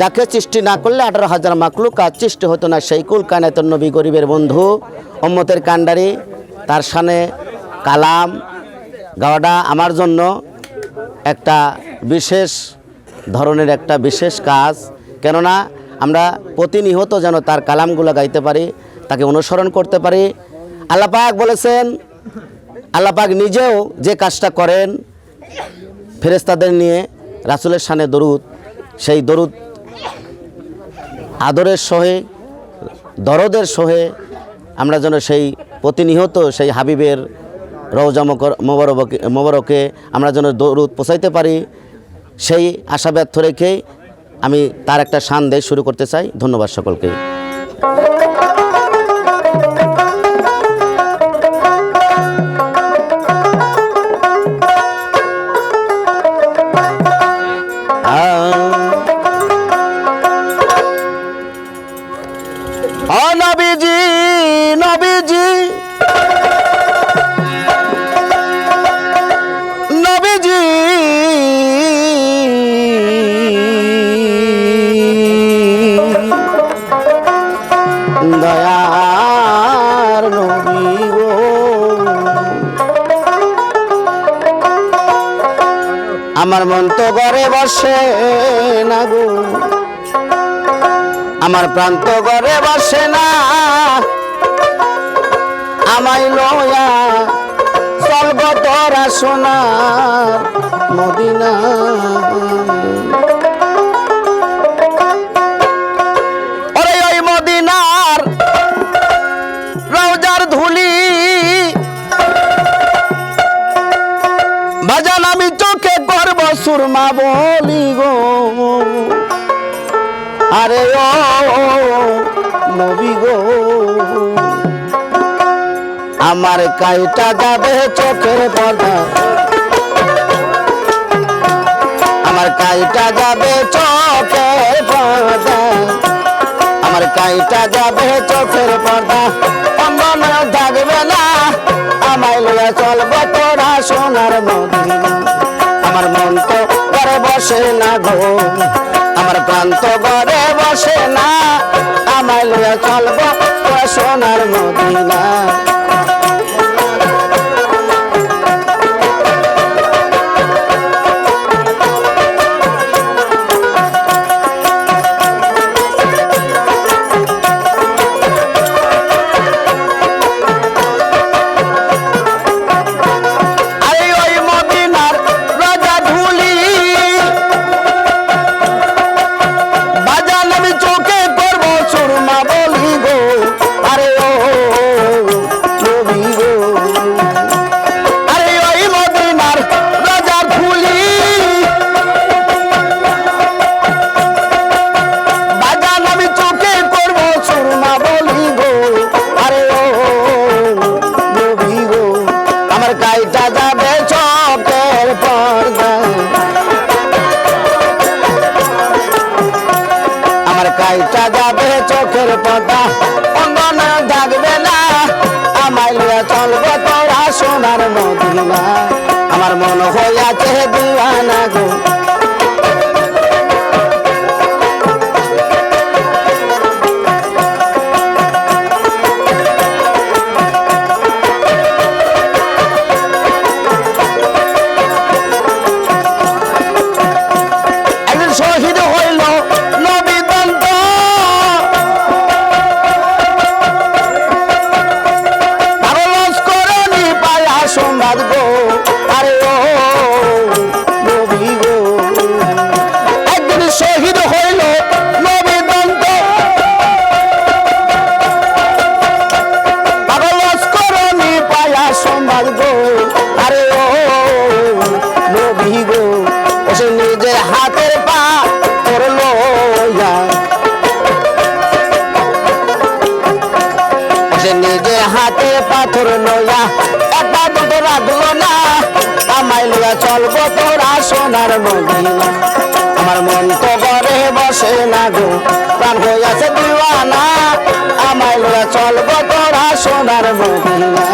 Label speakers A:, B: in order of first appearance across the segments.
A: যাকে সৃষ্টি না করলে 18,000 মাকলুকাত সৃষ্টি হতো না, সেই কুল কায়নাতুন নবী গরিবের বন্ধু উম্মতের কান্ডারি, তার শানে কালাম গাওয়াটা আমার জন্য একটা বিশেষ ধরনের একটা বিশেষ কাজ। কেননা আমরা প্রতিনিয়ত যেন তার কালামগুলো গাইতে পারি, তাকে অনুসরণ করতে পারি। আল্লাহ পাক বলেছেন, আল্লাহ পাক নিজেও যে কাজটা করেন ফেরেশতাদের নিয়ে রাসূলের শানে দরুদ, সেই দরুদ আদরের সহে দরদের সহে আমরা যেন সেই প্রতিনিয়ত সেই হাবিবের রওজা মোবারকে আমরা যেন দরুদ পৌঁছাইতে পারি, সেই আশা ব্যর্থ রেখেই আমি তার একটা শান দিয়ে শুরু করতে চাই। ধন্যবাদ সকলকে। নবীজি নবীজি নবীজি দয়ার নবী গো, আমার মন তো ঘরে বসে না গো, আমার প্রাণ তো ঘরে বসে না, আমায় লয়া চলব তোরা সোনার মদিনা। ওরে ওই মদিনার রওজার ধুলি বাজান আমি চোখে করব সুরমা বলি গো, আরে ও নবী গো, আমার কাইটা যাবে চোখের পর্দা, আমার কাইটা যাবে চোখের পর্দা, আমার কাইটা যাবে চোখের পর্দা, অঙ্গন থাকবে না, আমায় লইয়া চলব তোরা সোনার মদিনা। আমার মন তো ঘরে বসে না গো, আমার প্রাণ তো ঘরে বসে না, আমায় লইয়া চলব তোরা সোনার মদিনা। কাইটা যাবে চোখের পর্দা, অঙ্গন থাকবে না, আমায় লইয়া চলব তোরা সোনার মদিনা। আমার মন হইয়াছে দিওয়ানা গো, একদিন শহীদ হইল সংবাদ গো, আরে ও নবী গো, একদিন শহীদ হইল নবী দন্ত, লস্করণী পায়া সংবাদ গো, আরে ও নবী গো, সে নিজে হাতের পা করলো, সে নিজে হাতে পাথর লইয়া একটা দুটো রাখলো না, আমায় লইয়া চলব তোরা সোনার মদিনা। আমার মন তো ঘরে বসে না গো, প্রাণ হইয়াছে দিওয়ানা, আমায় লইয়া চলব তোরা সোনার মদিনা।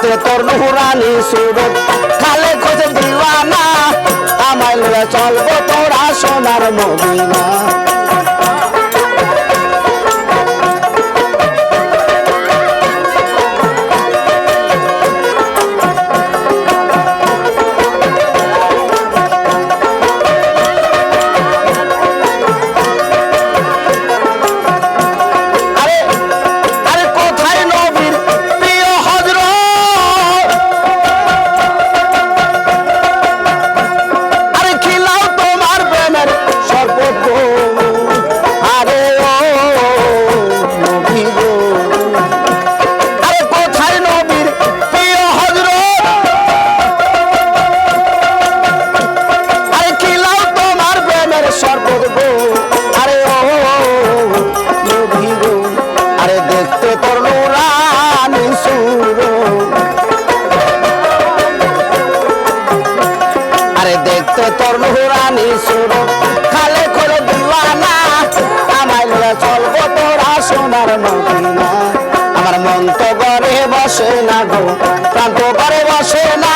A: দেখতে তোর নুরানি সুরত খালে খোঁজে দিওয়ানা আমায় লয়ে চলবো তোরা সোনার মদিনা দেখতে তোর নুরানি সুরত খালে খোলে দিওয়ানা আমায় লয়ে চলবো তোরা সোনার মদিনা আমার মন তো ঘরে বসে না গো প্রাণ তো ঘরে বসে না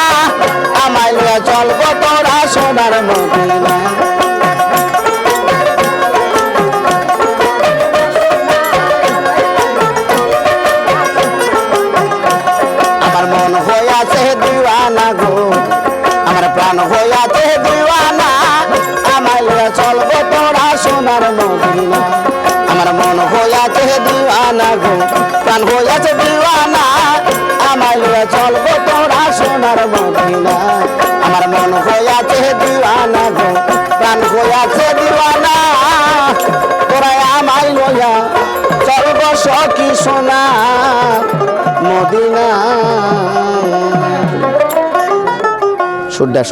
A: আমায় লয়ে চলবো তোরা সোনার মদিনা আমার মন হইয়াছে দিওয়ানা গো আমার প্রাণ হইয়াছে দিওয়ানা আমায় লয়ে চলবো তোরা সোনার মদিনা আমার মন হইয়াছে দিওয়ানা গো প্রাণ হইয়াছে দিওয়ানা আমায় লয়ে চলবো তোরা সোনার মদিনা আমার মন হইয়াছে দিওয়ানা গো প্রাণ হইয়াছে দিওয়ানা তোরা আমায় লইয়া চলবো সখী সোনার মদিনা শুড্ডা